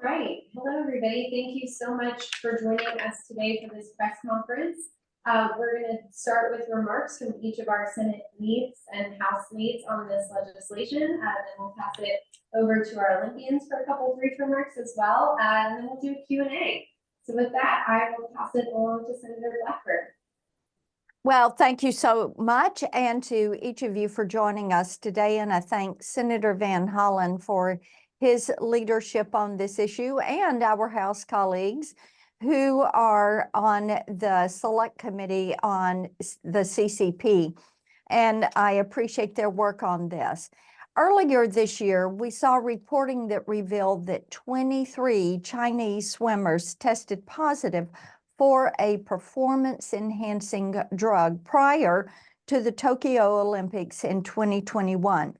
Right. Hello, everybody. Thank you so much for joining us today for this press conference. We're going to start with remarks from each of our Senate leads and House leads on this legislation. Then we'll pass it over to our Olympians for a couple brief remarks as well. And then we'll do a Q&A. So with that, I will pass it along to Senator Blackburn. Well, thank you so much, and to each of you for joining us today. And I thank Senator Van Hollen for his leadership on this issue, and our House colleagues who are on the Select Committee on the CCP. And I appreciate their work on this. Earlier this year, we saw reporting that revealed that 23 Chinese swimmers tested positive for a performance-enhancing drug prior to the Tokyo Olympics in 2021.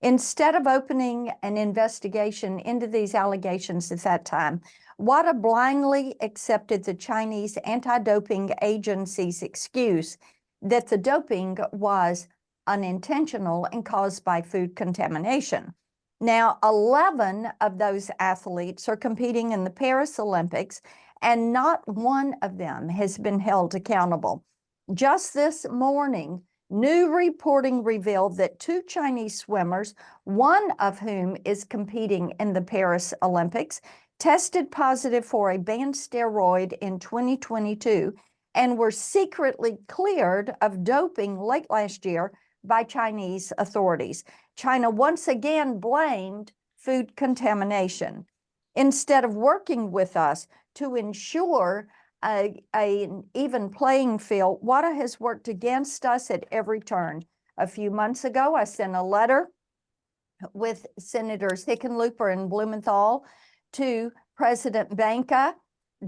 Instead of opening an investigation into these allegations at that time, WADA blindly accepted the Chinese anti-doping agency's excuse that the doping was unintentional and caused by food contamination. Now, 11 of those athletes are competing in the Paris Olympics, and not one of them has been held accountable. Just this morning, new reporting revealed that 2 Chinese swimmers, one of whom is competing in the Paris Olympics, tested positive for a banned steroid in 2022 and were secretly cleared of doping late last year by Chinese authorities. China once again blamed food contamination. Instead of working with us to ensure an even playing field, WADA has worked against us at every turn. A few months ago, I sent a letter with Senators Hickenlooper and Blumenthal to President Banka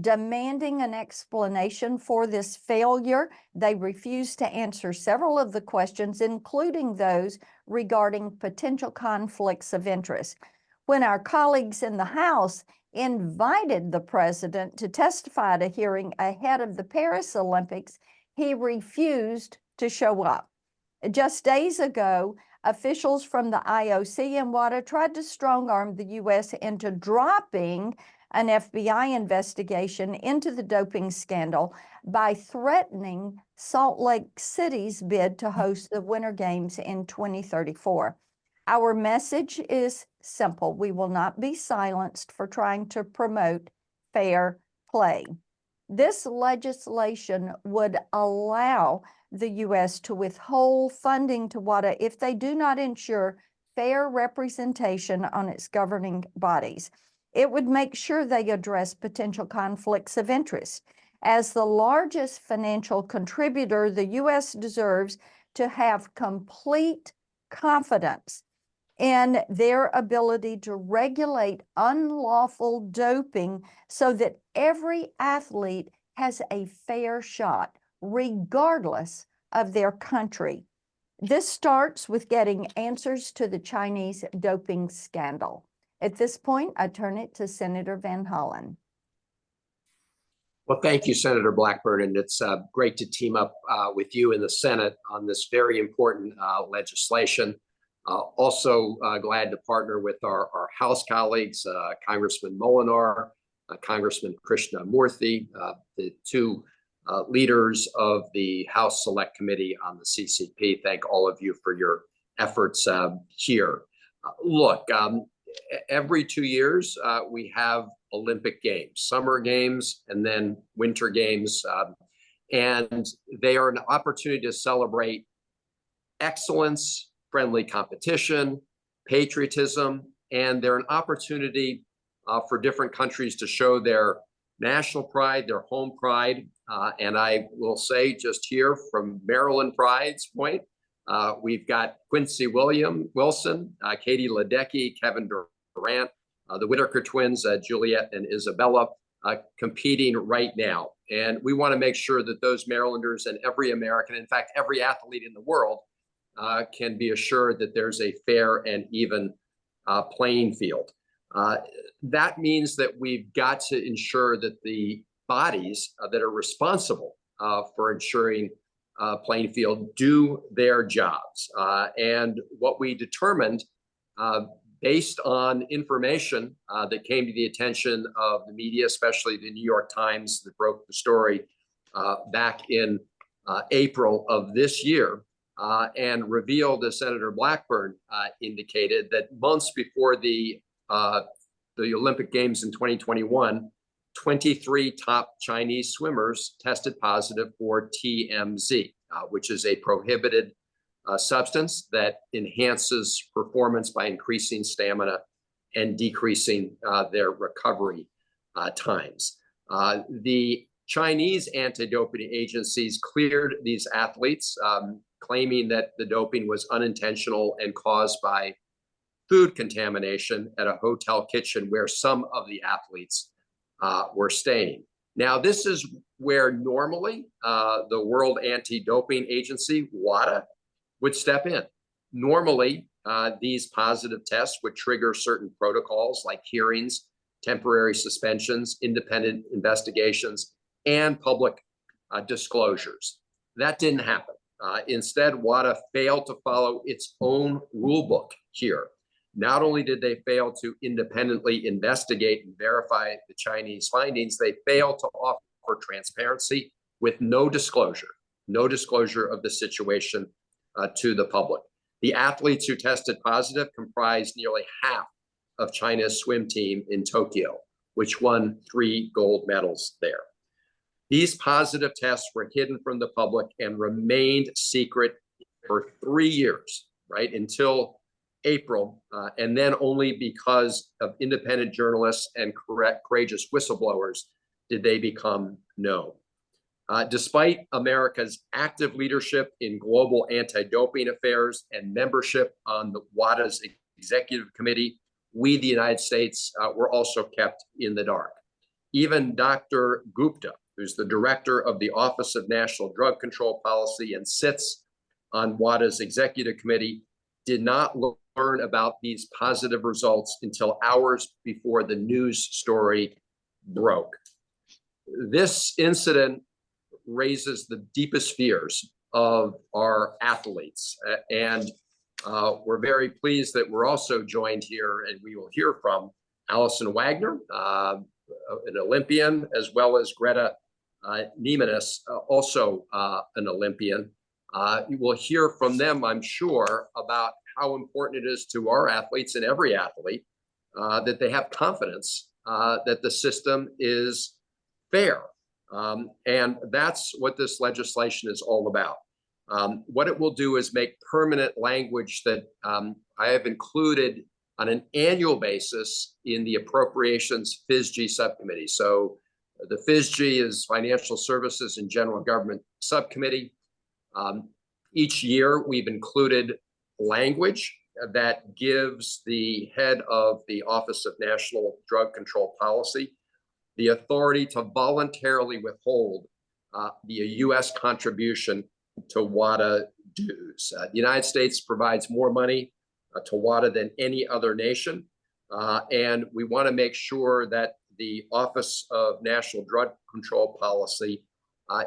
demanding an explanation for this failure. They refused to answer several of the questions, including those regarding potential conflicts of interest. When our colleagues in the House invited the president to testify at a hearing ahead of the Paris Olympics, he refused to show up. Just days ago, officials from the IOC and WADA tried to strong-arm the U.S. into dropping an FBI investigation into the doping scandal by threatening Salt Lake City's bid to host the Winter Games in 2034. Our message is simple. We will not be silenced for trying to promote fair play. This legislation would allow the U.S. to withhold funding to WADA if they do not ensure fair representation on its governing bodies. It would make sure they address potential conflicts of interest. As the largest financial contributor, the U.S. deserves to have complete confidence in their ability to regulate unlawful doping so that every athlete has a fair shot, regardless of their country. This starts with getting answers to the Chinese doping scandal. At this point, I turn it to Senator Van Hollen. Well, thank you, Senator Blackburn, and it's great to team up with you in the Senate on this very important legislation. Also glad to partner with our House colleagues, Congressman Moolenaar, Congressman Krishnamoorthi, the 2 leaders of the House Select Committee on the CCP. Thank all of you for your efforts here. Look, every 2 years, we have Olympic Games, Summer Games, and then Winter Games. And they are an opportunity to celebrate excellence, friendly competition, patriotism, and they're an opportunity for different countries to show their national pride, their home pride. And I will say just here from Maryland Pride's point, we've got Quincy Wilson, Katie Ledecky, Kevin Durant, the Whitaker twins, Juliet and Isabella, competing right now. And we want to make sure that those Marylanders and every American, in fact, every athlete in the world, can be assured that there's a fair and even playing field. That means that we've got to ensure that the bodies that are responsible for ensuring playing field do their jobs. And what we determined based on information that came to the attention of the media, especially the New York Times that broke the story back in April of this year, and revealed, as Senator Blackburn indicated, that months before the Olympic Games in 2021, 23 top Chinese swimmers tested positive for TMZ, which is a prohibited substance that enhances performance by increasing stamina and decreasing their recovery times. The Chinese anti-doping agencies cleared these athletes, claiming that the doping was unintentional and caused by food contamination at a hotel kitchen where some of the athletes were staying. Now, this is where normally the World Anti-Doping Agency, WADA, would step in. Normally, these positive tests would trigger certain protocols like hearings, temporary suspensions, independent investigations, and public disclosures. That didn't happen. Instead, WADA failed to follow its own rule book here. Not only did they fail to independently investigate and verify the Chinese findings, they failed to offer transparency with no disclosure of the situation to the public. The athletes who tested positive comprised nearly half of China's swim team in Tokyo, which won 3 gold medals there. These positive tests were hidden from the public and remained secret for 3 years, right, until April, and then only because of independent journalists and courageous whistleblowers did they become known. Despite America's active leadership in global anti-doping affairs and membership on the WADA's executive committee, we, the United States, were also kept in the dark. Even Dr. Gupta, who's the director of the Office of National Drug Control Policy and sits on WADA's executive committee, did not learn about these positive results until hours before the news story broke. This incident raises the deepest fears of our athletes. And we're very pleased that we're also joined here, and we will hear from Allison Wagner, an Olympian, as well as Greta Neimanas, also an Olympian. We'll hear from them, I'm sure, about how important it is to our athletes and every athlete that they have confidence that the system is fair. And that's what this legislation is all about. What it will do is make permanent language that I have included on an annual basis in the Appropriations FISG subcommittee. So the FISG is Financial Services and General Government Subcommittee. Each year, we've included language that gives the head of the Office of National Drug Control Policy the authority to voluntarily withhold the U.S. contribution to WADA dues. The United States provides more money to WADA than any other nation, and we want to make sure that the Office of National Drug Control Policy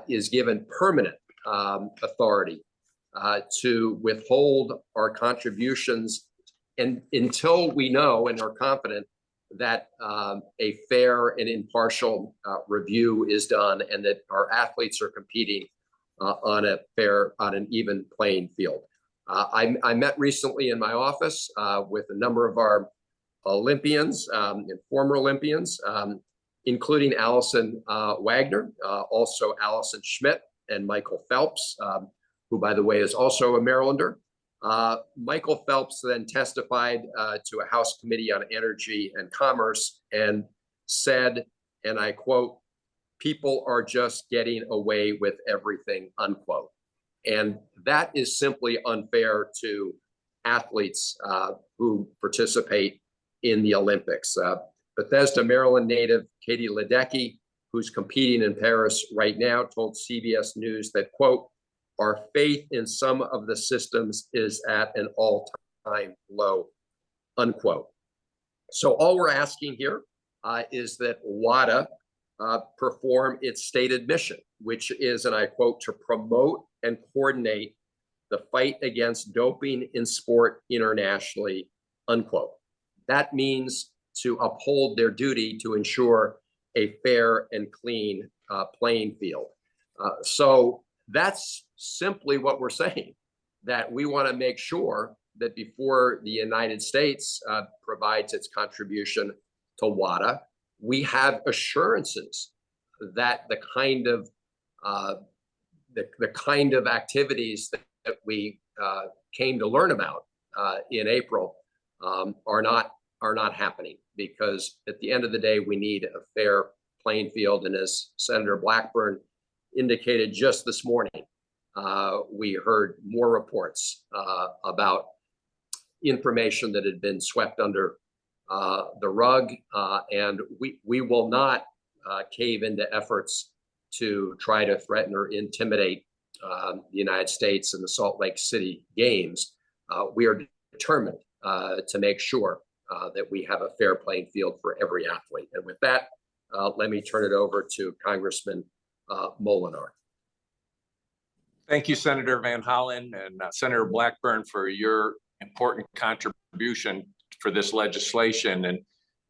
is given permanent authority to withhold our contributions, and until we know and are confident that a fair and impartial review is done and that our athletes are competing on an even playing field. I met recently in my office with a number of our Olympians and former Olympians, including Allison Wagner, also Allison Schmidt and Michael Phelps, who, by the way, is also a Marylander. Michael Phelps then testified to a House Committee on Energy and Commerce and said, and I quote, "People are just getting away with everything," unquote. And that is simply unfair to athletes who participate in the Olympics. Bethesda, Maryland native Katie Ledecky, who's competing in Paris right now, told CBS News that, quote, "Our faith in some of the systems is at an all-time low," unquote. So all we're asking here is that WADA perform its stated mission, which is, and I quote, "to promote and coordinate the fight against doping in sport internationally," unquote. That means to uphold their duty to ensure a fair and clean playing field. So that's simply what we're saying, that we want to make sure that before the United States provides its contribution to WADA, we have assurances that the kind of activities that we came to learn about in April are not happening, because at the end of the day, we need a fair playing field. And as Senator Blackburn indicated just this morning, we heard more reports about information that had been swept under the rug, and we will not cave into efforts to try to threaten or intimidate the United States and the Salt Lake City Games. We are determined to make sure that we have a fair playing field for every athlete. And with that, let me turn it over to Congressman Moolenaar. Thank you, Senator Van Hollen and Senator Blackburn, for your important contribution for this legislation. And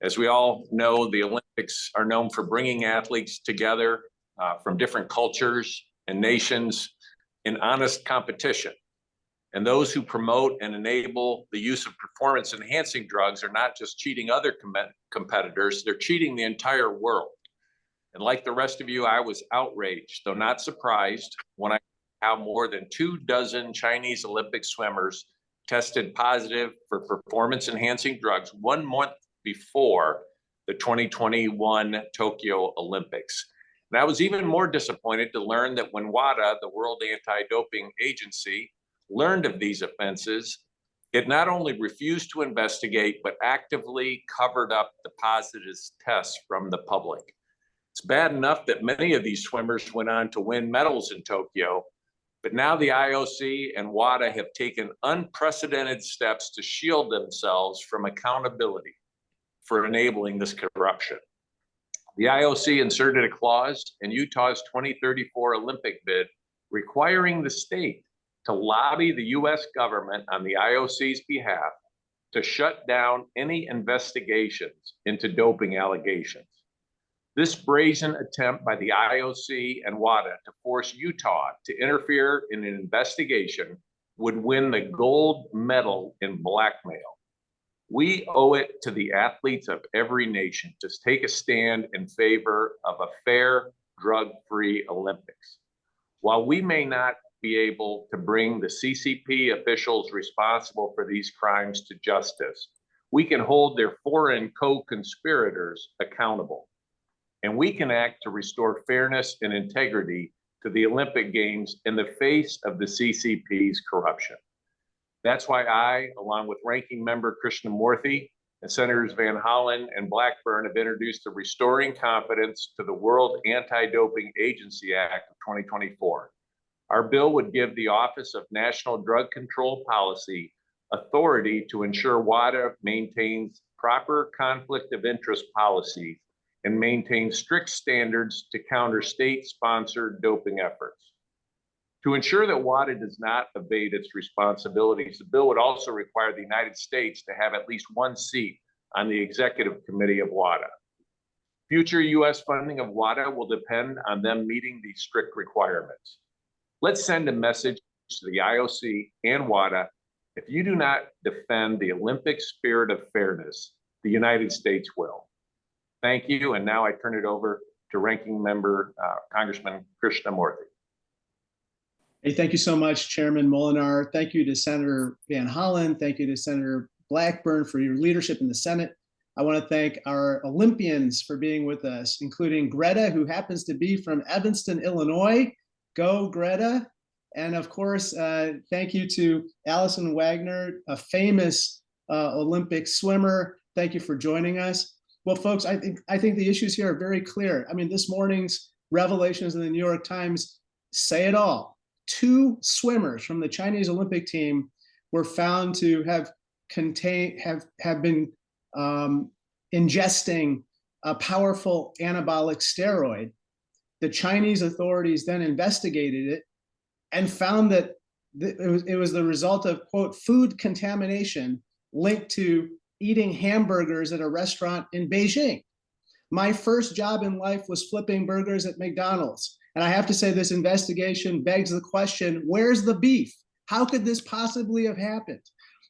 as we all know, the Olympics are known for bringing athletes together from different cultures and nations in honest competition. And those who promote and enable the use of performance-enhancing drugs are not just cheating other competitors, they're cheating the entire world. And like the rest of you, I was outraged, though not surprised, when I how more than 24 Chinese Olympic swimmers tested positive for performance-enhancing drugs 1 month before the 2021 Tokyo Olympics. And I was even more disappointed to learn that when WADA, the World Anti-Doping Agency, learned of these offenses, it not only refused to investigate, but actively covered up the positive tests from the public. It's bad enough that many of these swimmers went on to win medals in Tokyo, but now the IOC and WADA have taken unprecedented steps to shield themselves from accountability for enabling this corruption. The IOC inserted a clause in Utah's 2034 Olympic bid requiring the state to lobby the US government on the IOC's behalf to shut down any investigations into doping allegations. This brazen attempt by the IOC and WADA to force Utah to interfere in an investigation would win the gold medal in blackmail. We owe it to the athletes of every nation to take a stand in favor of a fair, drug-free Olympics. While we may not be able to bring the CCP officials responsible for these crimes to justice, we can hold their foreign co-conspirators accountable. And we can act to restore fairness and integrity to the Olympic Games in the face of the CCP's corruption. That's why I, along with Ranking Member Krishnamoorthi and Senators Van Hollen and Blackburn, have introduced the Restoring Confidence to the World Anti-Doping Agency Act of 2024. Our bill would give the Office of National Drug Control Policy authority to ensure WADA maintains proper conflict of interest policies and maintain strict standards to counter state-sponsored doping efforts. To ensure that WADA does not evade its responsibilities, the bill would also require the United States to have at least 1 seat on the executive committee of WADA. Future US funding of WADA will depend on them meeting these strict requirements. Let's send a message to the IOC and WADA: if you do not defend the Olympic spirit of fairness, the United States will. Thank you, and now I turn it over to Ranking Member Congressman Krishnamoorthi. Hey, thank you so much, Chairman Moolenaar. Thank you to Senator Van Hollen. Thank you to Senator Blackburn for your leadership in the Senate. I want to thank our Olympians for being with us, including Greta, who happens to be from Evanston, Illinois. Go, Greta. And of course, thank you to Allison Wagner, a famous Olympic swimmer. Thank you for joining us. Well, folks, I think the issues here are very clear. I mean, this morning's revelations in the New York Times say it all. 2 swimmers from the Chinese Olympic team were found to have been ingesting a powerful anabolic steroid. The Chinese authorities then investigated it and found that it was the result of, quote, food contamination linked to eating hamburgers at a restaurant in Beijing. My first job in life was flipping burgers at McDonald's. And I have to say, this investigation begs the question, where's the beef? How could this possibly have happened?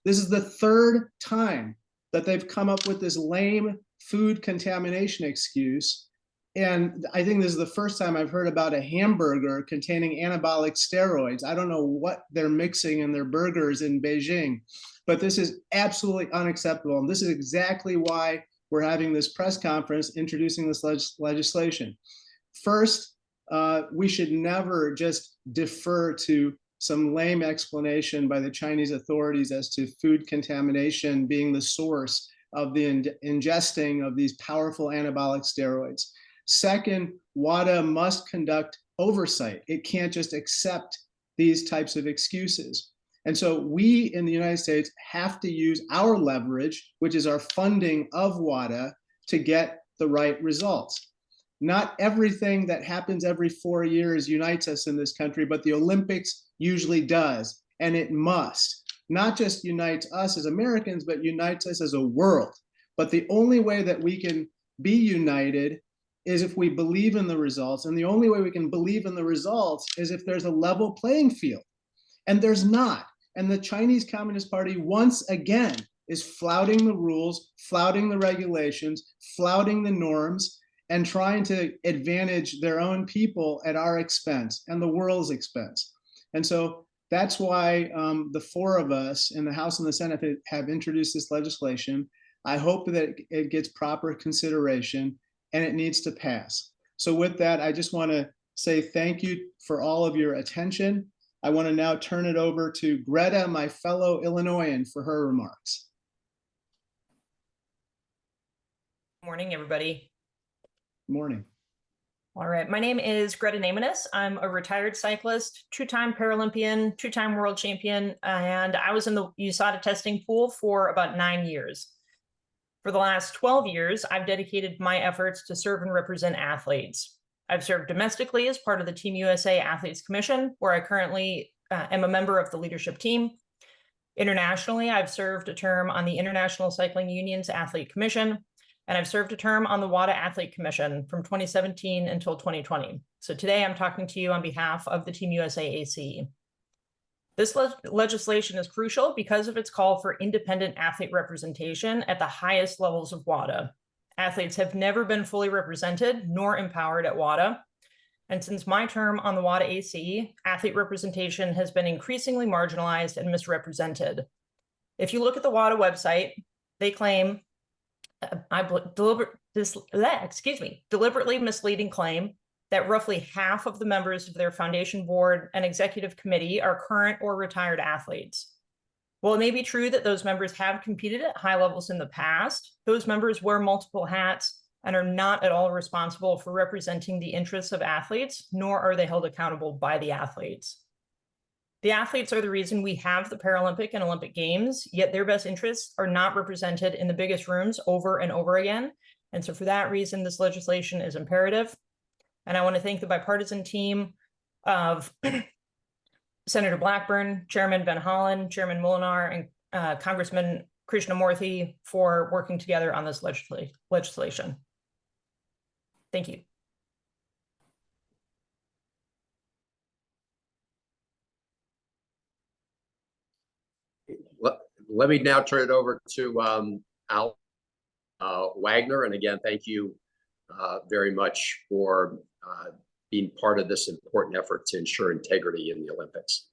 This is the third time that they've come up with this lame food contamination excuse. And I think this is the first time I've heard about a hamburger containing anabolic steroids. I don't know what they're mixing in their burgers in Beijing, but this is absolutely unacceptable. And this is exactly why we're having this press conference introducing this legislation. First, we should never just defer to some lame explanation by the Chinese authorities as to food contamination being the source of the ingesting of these powerful anabolic steroids. Second, WADA must conduct oversight. It can't just accept these types of excuses. And so we in the United States have to use our leverage, which is our funding of WADA, to get the right results. Not everything that happens every 4 years unites us in this country, but the Olympics usually does, and it must. Not just unites us as Americans, but unites us as a world. But the only way that we can be united is if we believe in the results. And the only way we can believe in the results is if there's a level playing field. And there's not. And the Chinese Communist Party, once again, is flouting the rules, flouting the regulations, flouting the norms, and trying to advantage their own people at our expense and the world's expense. And so that's why the four of us in the House and the Senate have introduced this legislation. I hope that it gets proper consideration, and it needs to pass. So with that, I just want to say thank you for all of your attention. I want to now turn it over to Greta, my fellow Illinoisan, for her remarks. Morning, everybody. Morning. All right, my name is Greta Neimanas. I'm a retired cyclist, two-time Paralympian, two-time world champion, and I was in the USADA testing pool for about 9 years. For the last 12 years, I've dedicated my efforts to serve and represent athletes. I've served domestically as part of the Team USA Athletes Commission, where I currently am a member of the leadership team. Internationally, I've served a term on the International Cycling Union's Athlete Commission, and I've served a term on the WADA Athlete Commission from 2017 until 2020. So today I'm talking to you on behalf of the Team USA AC. This legislation is crucial because of its call for independent athlete representation at the highest levels of WADA. Athletes have never been fully represented nor empowered at WADA. And since my term on the WADA AC, athlete representation has been increasingly marginalized and misrepresented. If you look at the WADA website, they claim deliberately misleading claim that roughly half of the members of their foundation board and executive committee are current or retired athletes. While it may be true that those members have competed at high levels in the past, those members wear multiple hats and are not at all responsible for representing the interests of athletes, nor are they held accountable by the athletes. The athletes are the reason we have the Paralympic and Olympic Games, yet their best interests are not represented in the biggest rooms over and over again. And so for that reason, this legislation is imperative. And I want to thank the bipartisan team of Senator Blackburn, Chairman Van Hollen, Chairman Moolenaar, and Congressman Krishnamoorthi for working together on this legislation. Thank you. Let me now turn it over to Allison Wagner. And again, thank you very much for being part of this important effort to ensure integrity in the Olympics.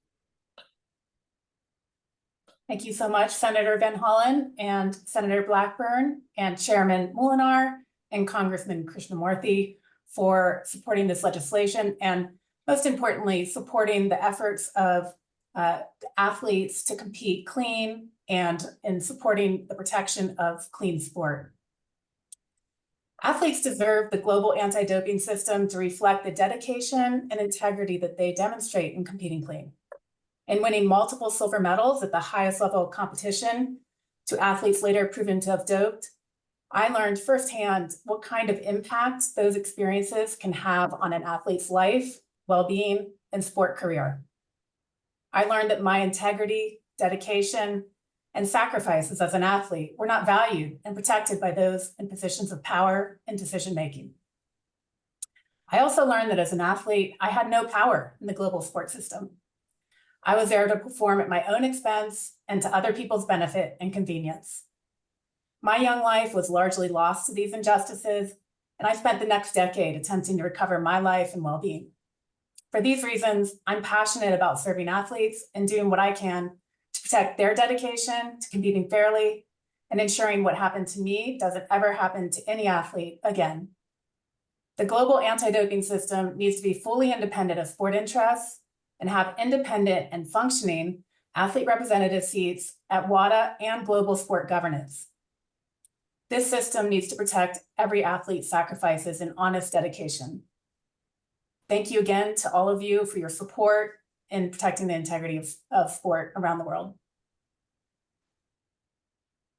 Thank you so much, Senator Van Hollen and Senator Blackburn and Chairman Moolenaar and Congressman Krishnamoorthi for supporting this legislation and most importantly, supporting the efforts of athletes to compete clean and in supporting the protection of clean sport. Athletes deserve the global anti-doping system to reflect the dedication and integrity that they demonstrate in competing clean. In winning multiple silver medals at the highest level of competition to athletes later proven to have doped, I learned firsthand what kind of impact those experiences can have on an athlete's life, well-being, and sport career. I learned that my integrity, dedication, and sacrifices as an athlete were not valued and protected by those in positions of power and decision-making. I also learned that as an athlete, I had no power in the global sports system. I was there to perform at my own expense and to other people's benefit and convenience. My young life was largely lost to these injustices, and I spent the next decade attempting to recover my life and well-being. For these reasons, I'm passionate about serving athletes and doing what I can to protect their dedication to competing fairly and ensuring what happened to me doesn't ever happen to any athlete again. The global anti-doping system needs to be fully independent of sport interests and have independent and functioning athlete representative seats at WADA and global sport governance. This system needs to protect every athlete's sacrifices and honest dedication. Thank you again to all of you for your support in protecting the integrity of sport around the world.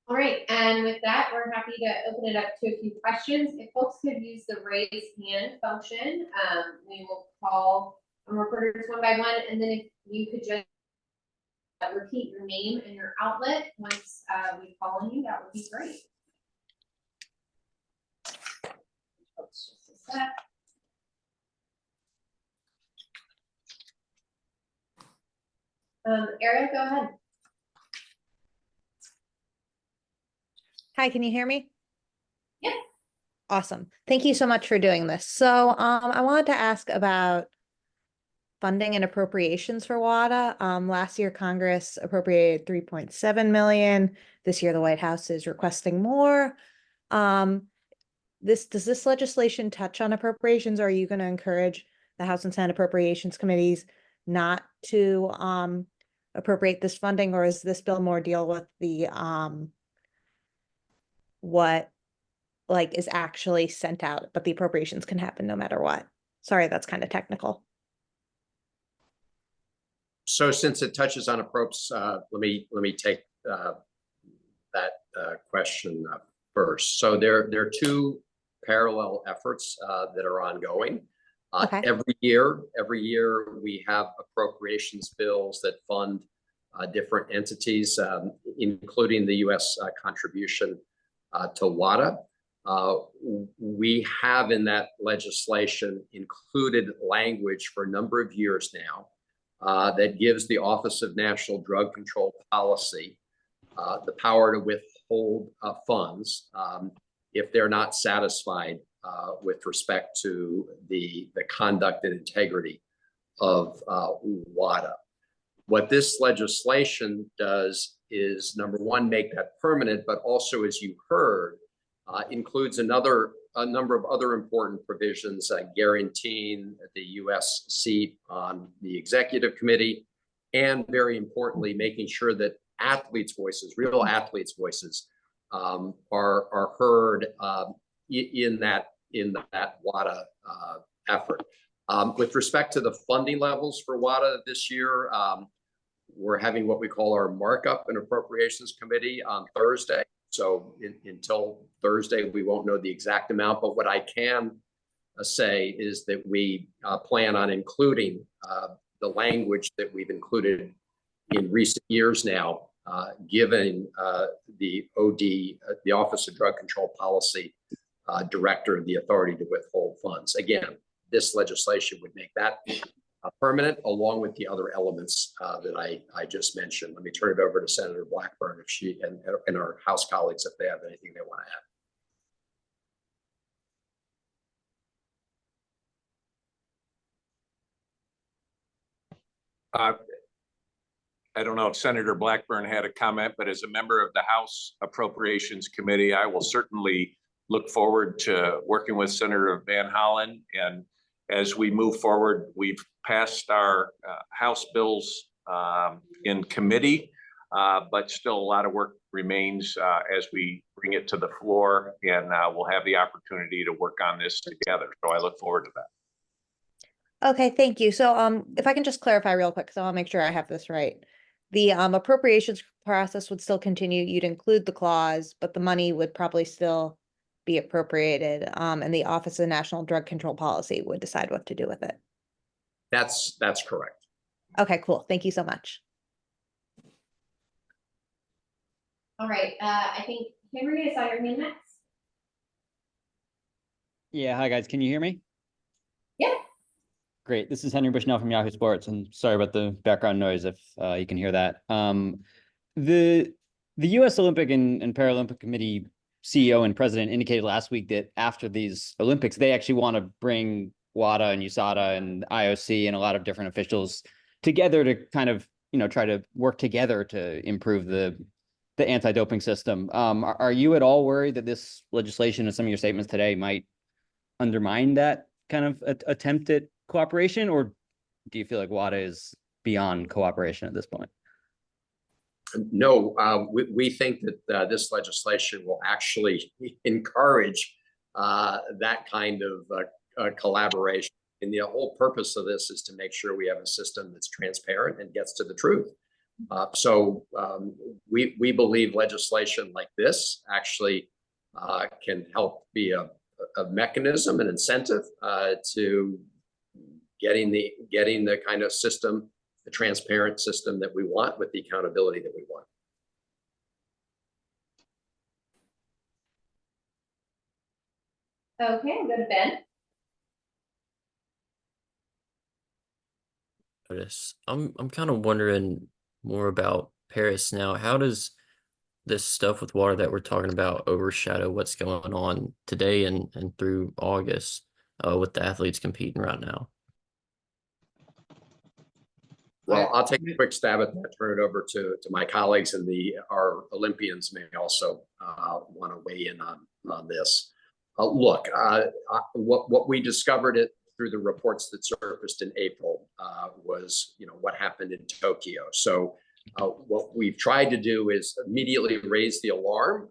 All right, and with that, we're happy to open it up to a few questions. If folks could use the raise hand function, we will call reporters one by one, and then if you could just repeat your name and your outlet once we call on you, that would be great. Just a sec. Eric, go ahead. Hi, can you hear me? Yes. Awesome. Thank you so much for doing this. So I wanted to ask about funding and appropriations for WADA. Last year, Congress appropriated $3.7 million. This year, the White House is requesting more. Does this legislation touch on appropriations, or are you going to encourage the House and Senate Appropriations Committees not to appropriate this funding, or is this bill more deal with the what is actually sent out, but the appropriations can happen no matter what? Sorry, that's kind of technical. So since it touches on approps, let me take that question first. So there are two parallel efforts that are ongoing. Okay. Every year we have appropriations bills that fund different entities, including the U.S. Contribution to WADA. We have in that legislation included language for a number of years now that gives the Office of National Drug Control Policy the power to withhold funds if they're not satisfied with respect to the conduct and integrity of WADA. What this legislation does is, number one, make that permanent, but also, as you heard, includes a number of other important provisions guaranteeing the U.S. seat on the executive committee, and very importantly, making sure that athletes' voices, real athletes' voices, are heard in that WADA effort. With respect to the funding levels for WADA this year, we're having what we call our markup and appropriations committee on Thursday. So until Thursday, we won't know the exact amount, but what I can say is that we plan on including the language that we've included in recent years now, given the OD, the Office of Drug Control Policy Director, the authority to withhold funds. Again, this legislation would make that permanent, along with the other elements that I just mentioned. Let me turn it over to Senator Blackburn if she and our House colleagues if they have anything they want to add. I don't know if Senator Blackburn had a comment, but as a member of the House Appropriations Committee, I will certainly look forward to working with Senator Van Hollen. And as we move forward, we've passed our House bills in committee, but still a lot of work remains as we bring it to the floor, and we'll have the opportunity to work on this together. So I look forward to that. Okay, thank you. So if I can just clarify real quick, because I want to make sure I have this right. The appropriations process would still continue. You'd include the clause, but the money would probably still be appropriated, and the Office of National Drug Control Policy would decide what to do with it. That's correct. Okay, cool. Thank you so much. All right, I think Henry, I saw your hand next. Yeah, hi guys, can you hear me? Yeah. Great, this is Henry Bushnell from Yahoo Sports, and sorry about the background noise if you can hear that. The U.S. Olympic and Paralympic Committee CEO and president indicated last week that after these Olympics, they actually want to bring WADA and USADA and IOC and a lot of different officials together to kind of, try to work together to improve the anti-doping system. Are you at all worried that this legislation and some of your statements today might undermine that kind of attempt at cooperation, or do you feel like WADA is beyond cooperation at this point? No, we think that this legislation will actually encourage that kind of collaboration. And the whole purpose of this is to make sure we have a system that's transparent and gets to the truth. So we believe legislation like this actually can help be a mechanism, an incentive to getting the kind of system, the transparent system that we want with the accountability that we want. Okay, I'll go to Ben. I'm kind of wondering more about Paris now. How does this stuff with water that we're talking about overshadow what's going on today and through August with the athletes competing right now? Well, I'll take a quick stab at that, turn it over to my colleagues, and our Olympians may also want to weigh in on this. Look, what we discovered through the reports that surfaced in April was, what happened in Tokyo. So what we've tried to do is immediately raise the alarm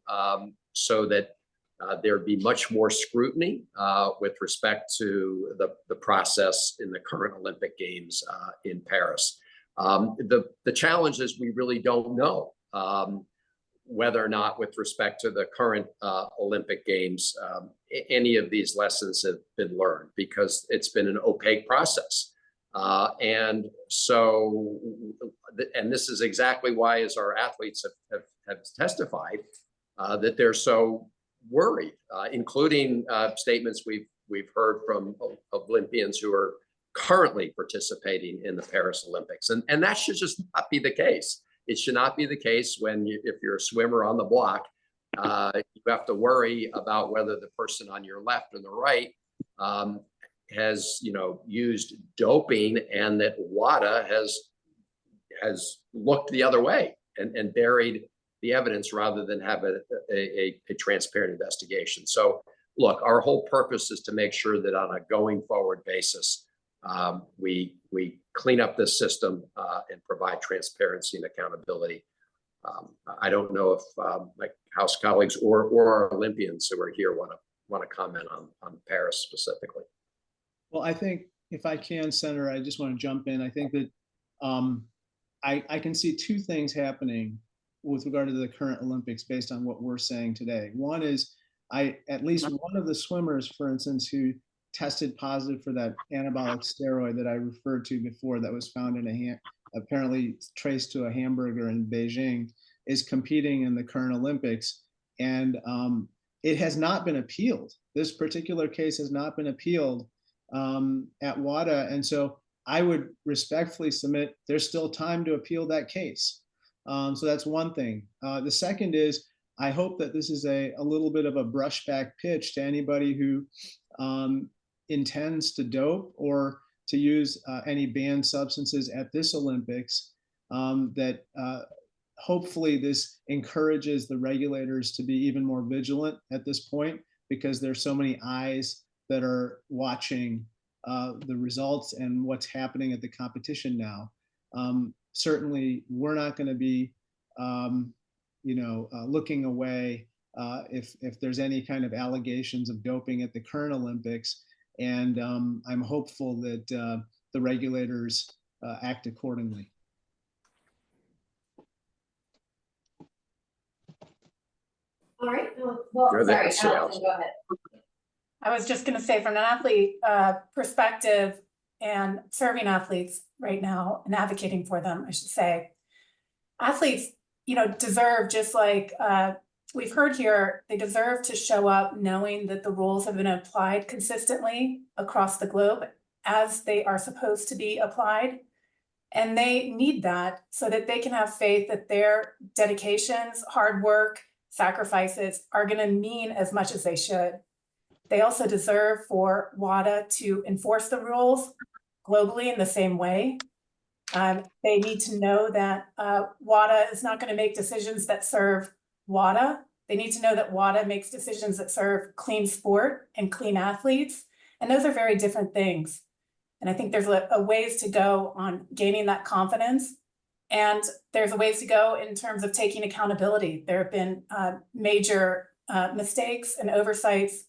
so that there'd be much more scrutiny with respect to the process in the current Olympic Games in Paris. The challenge is we really don't know whether or not, with respect to the current Olympic Games, any of these lessons have been learned, because it's been an opaque process. And so, and this is exactly why, as our athletes have testified, that they're so worried, including statements we've heard from Olympians who are currently participating in the Paris Olympics. And that should just not be the case. It should not be the case when if you're a swimmer on the block, you have to worry about whether the person on your left or the right has used doping, and that WADA has looked the other way and buried the evidence rather than have a transparent investigation. So look, our whole purpose is to make sure that on a going forward basis, we clean up this system and provide transparency and accountability. I don't know if my House colleagues or our Olympians who are here want to comment on Paris specifically. Well, I think if I can, Senator, I just want to jump in. I think that I can see two things happening with regard to the current Olympics based on what we're saying today. One is at least one of the swimmers, for instance, who tested positive for that anabolic steroid that I referred to before, that was found in apparently traced to a hamburger in Beijing, is competing in the current Olympics. And it has not been appealed. This particular case has not been appealed at WADA. And so I would respectfully submit there's still time to appeal that case. So that's one thing. The second is, I hope that this is a little bit of a brushback pitch to anybody who intends to dope or to use any banned substances at this Olympics, that hopefully this encourages the regulators to be even more vigilant at this point, because there's so many eyes that are watching the results and what's happening at the competition now. Certainly, we're not going to be, looking away if there's any kind of allegations of doping at the current Olympics. And I'm hopeful that the regulators act accordingly. All right. Well, sorry, Allison, go ahead. I was just going to say, from an athlete perspective and serving athletes right now and advocating for them, I should say, athletes, deserve, just like we've heard here, they deserve to show up knowing that the rules have been applied consistently across the globe as they are supposed to be applied. And they need that so that they can have faith that their dedications, hard work, sacrifices are going to mean as much as they should. They also deserve for WADA to enforce the rules globally in the same way. They need to know that WADA is not going to make decisions that serve WADA. They need to know that WADA makes decisions that serve clean sport and clean athletes. And those are very different things. And I think there's a ways to go on gaining that confidence. And there's a ways to go in terms of taking accountability. There have been major mistakes and oversights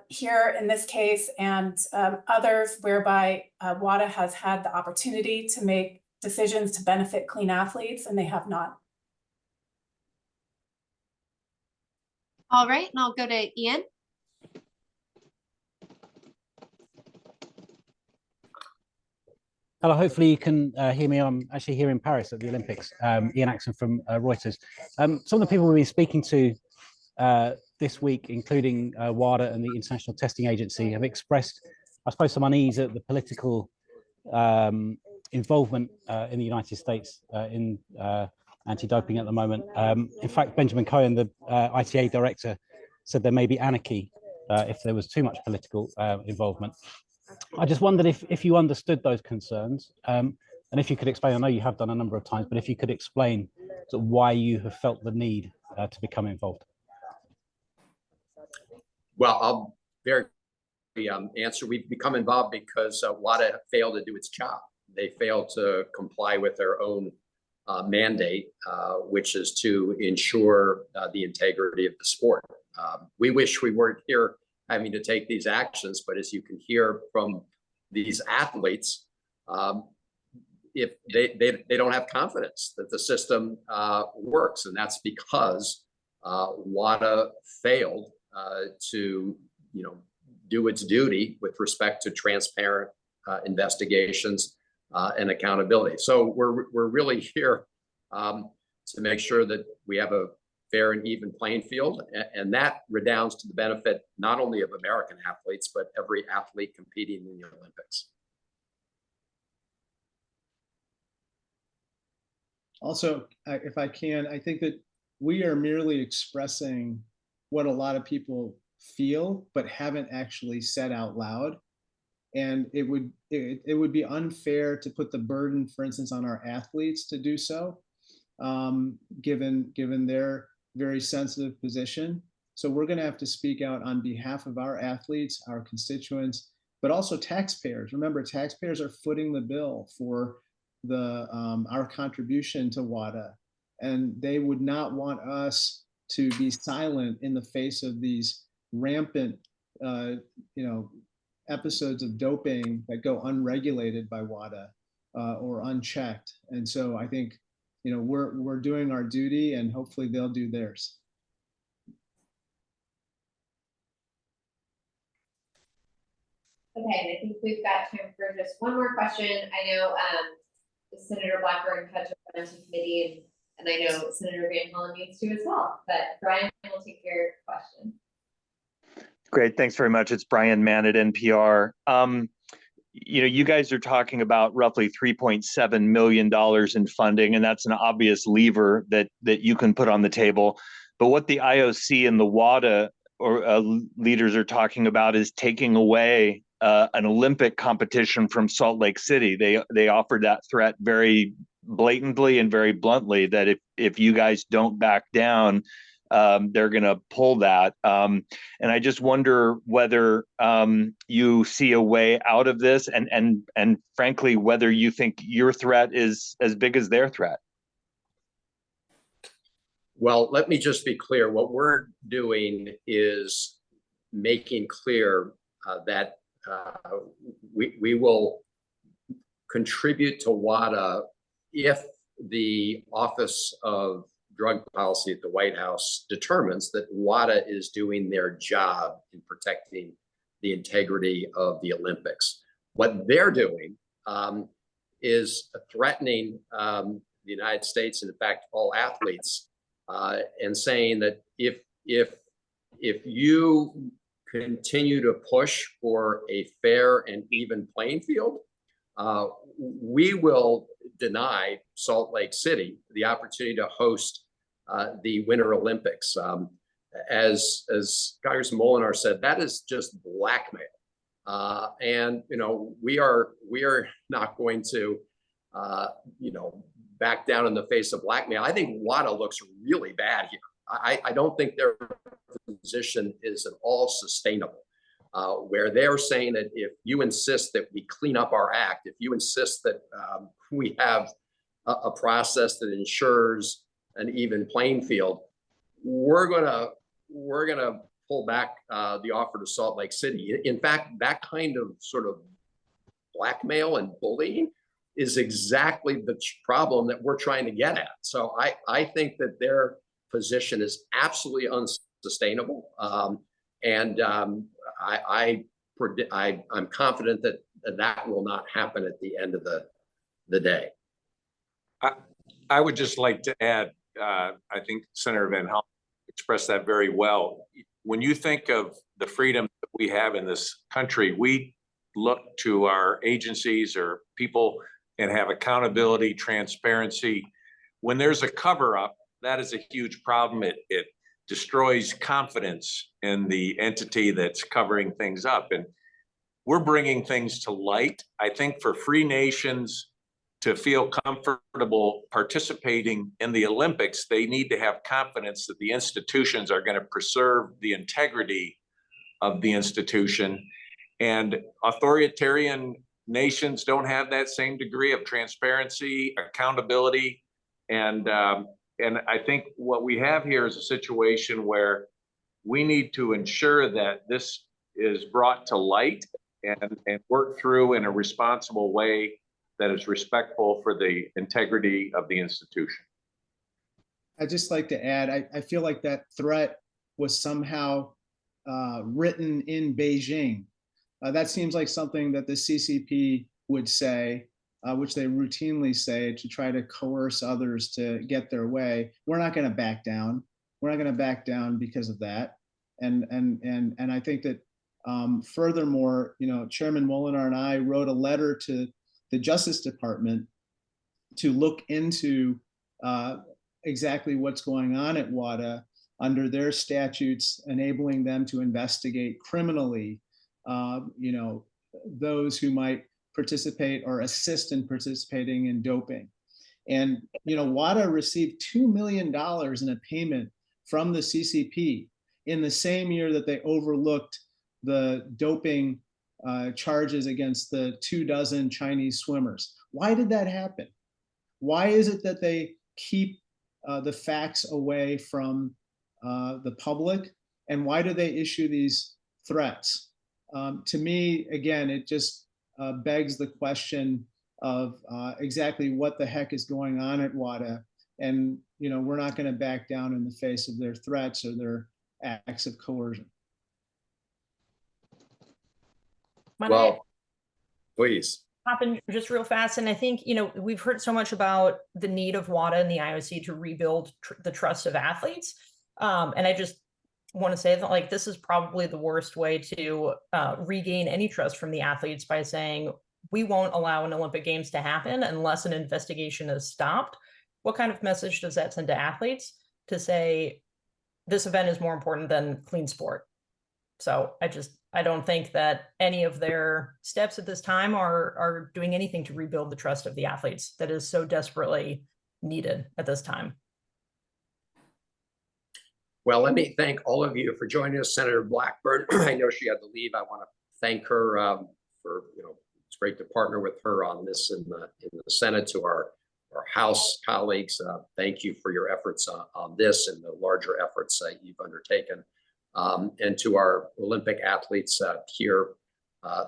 here in this case and others whereby WADA has had the opportunity to make decisions to benefit clean athletes, and they have not. All right, and I'll go to Ian. Hello, hopefully you can hear me. I'm actually here in Paris at the Olympics. Ian Axon from Reuters. Some of the people we've been speaking to this week, including WADA and the International Testing Agency, have expressed, I suppose, some unease at the political involvement in the United States in anti-doping at the moment. In fact, Benjamin Cohen, the ITA director, said there may be anarchy if there was too much political involvement. I just wondered if you understood those concerns, and if you could explain, I know you have done a number of times, but if you could explain sort of why you have felt the need to become involved. Well, I'll very answer. We've become involved because WADA failed to do its job. They failed to comply with their own mandate, which is to ensure the integrity of the sport. We wish we weren't here having to take these actions, but as you can hear from these athletes, if they don't have confidence that the system works, and that's because WADA failed to do its duty with respect to transparent investigations and accountability. So we're really here to make sure that we have a fair and even playing field, and that redounds to the benefit not only of American athletes, but every athlete competing in the Olympics. Also, if I can, I think that we are merely expressing what a lot of people feel, but haven't actually said out loud. And it would be unfair to put the burden, for instance, on our athletes to do so, given their very sensitive position. So we're going to have to speak out on behalf of our athletes, our constituents, but also taxpayers. Remember, taxpayers are footing the bill for our contribution to WADA, and they would not want us to be silent in the face of these rampant, episodes of doping that go unregulated by WADA or unchecked. And so I think, we're doing our duty, and hopefully they'll do theirs. Okay, I think we've got time for just one more question. I know Senator Blackburn had to run to committee, and I know Senator Van Hollen needs to as well, but Brian will take your question. Great, thanks very much. It's Brian Mann at NPR. You guys are talking about roughly $3.7 million in funding, and that's an obvious lever that you can put on the table. But what the IOC and the WADA leaders are talking about is taking away an Olympic competition from Salt Lake City. They offered that threat very blatantly and very bluntly, that if you guys don't back down, they're going to pull that. And I just wonder whether you see a way out of this, and frankly, whether you think your threat is as big as their threat. Well, let me just be clear. What we're doing is making clear that we will contribute to WADA if the Office of Drug Policy at the White House determines that WADA is doing their job in protecting the integrity of the Olympics. What they're doing is threatening the United States, and in fact, all athletes, and saying that if you continue to push for a fair and even playing field, we will deny Salt Lake City the opportunity to host the Winter Olympics. As Congressman Moolenaar said, that is just blackmail. And we are not going to back down in the face of blackmail. I think WADA looks really bad here. I don't think their position is at all sustainable. Where they're saying that if you insist that we clean up our act, if you insist that we have a process that ensures an even playing field, we're gonna pull back the offer to Salt Lake City. In fact, that kind of sort of blackmail and bullying is exactly the problem that we're trying to get at. So I think that their position is absolutely unsustainable. I'm confident that that will not happen at the end of the day. I would just like to add, I think Senator Van Hollen expressed that very well. When you think of the freedom that we have in this country, we look to our agencies or people and have accountability, transparency. When there's a cover up, that is a huge problem. It destroys confidence in the entity that's covering things up. And we're bringing things to light. I think for free nations to feel comfortable participating in the Olympics, they need to have confidence that the institutions are going to preserve the integrity of the institution. And authoritarian nations don't have that same degree of transparency, accountability. And I think what we have here is a situation where we need to ensure that this is brought to light and worked through in a responsible way that is respectful for the integrity of the institution. I'd just like to add, I feel like that threat was somehow written in Beijing. That seems like something that the CCP would say, which they routinely say to try to coerce others to get their way. We're not going to back down. We're not going to back down because of that. And I think that furthermore, Chairman Moolenaar and I wrote a letter to the Justice Department to look into exactly what's going on at WADA under their statutes, enabling them to investigate criminally, those who might participate or assist in participating in doping. And, WADA received $2 million in a payment from the CCP in the same year that they overlooked the doping charges against the 24 Chinese swimmers. Why did that happen? Why is it that they keep the facts away from the public? And why do they issue these threats? To me, again, it just begs the question of exactly what the heck is going on at WADA. And, we're not going to back down in the face of their threats or their acts of coercion. Well, please. Hop in just real fast. And I think, we've heard so much about the need of WADA and the IOC to rebuild the trust of athletes. And I just want to say that this is probably the worst way to regain any trust from the athletes, by saying we won't allow an Olympic Games to happen unless an investigation is stopped. What kind of message does that send to athletes to say this event is more important than clean sport? So I don't think that any of their steps at this time are doing anything to rebuild the trust of the athletes that is so desperately needed at this time. Well, let me thank all of you for joining us. Senator Blackburn, I know she had to leave. I want to thank her for, it's great to partner with her on this in the Senate. To our House colleagues, thank you for your efforts on this and the larger efforts you've undertaken. And to our Olympic athletes here,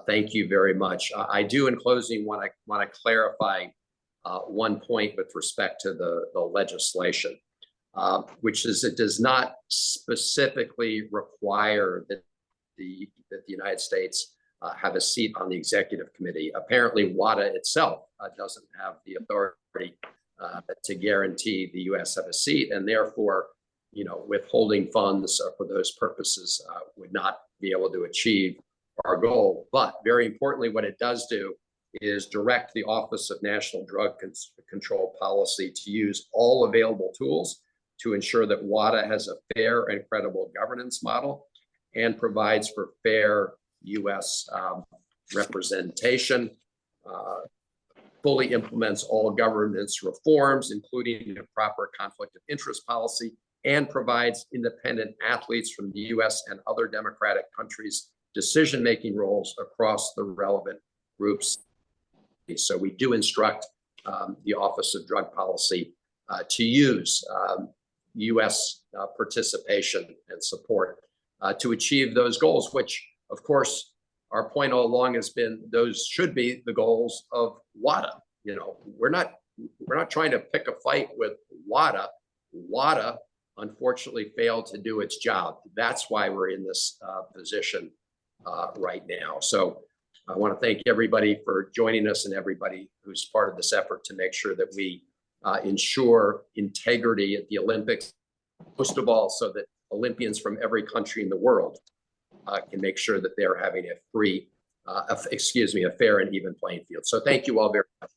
thank you very much. I do, in closing, want to clarify one point with respect to the legislation, which is it does not specifically require that the United States have a seat on the executive committee. Apparently, WADA itself doesn't have the authority to guarantee the U.S. have a seat, and therefore, withholding funds for those purposes would not be able to achieve our goal. But very importantly, what it does do is direct the Office of National Drug Control Policy to use all available tools to ensure that WADA has a fair and credible governance model and provides for fair U.S. representation, fully implements all governance reforms, including a proper conflict of interest policy, and provides independent athletes from the U.S. and other democratic countries decision-making roles across the relevant groups. So we do instruct the Office of Drug Policy to use U.S. participation and support to achieve those goals, which, of course, our point all along has been those should be the goals of WADA. We're not trying to pick a fight with WADA. WADA unfortunately failed to do its job. That's why we're in this position right now. So I want to thank everybody for joining us and everybody who's part of this effort to make sure that we ensure integrity at the Olympics, most of all, so that Olympians from every country in the world can make sure that they're having a fair and even playing field. So thank you all very much.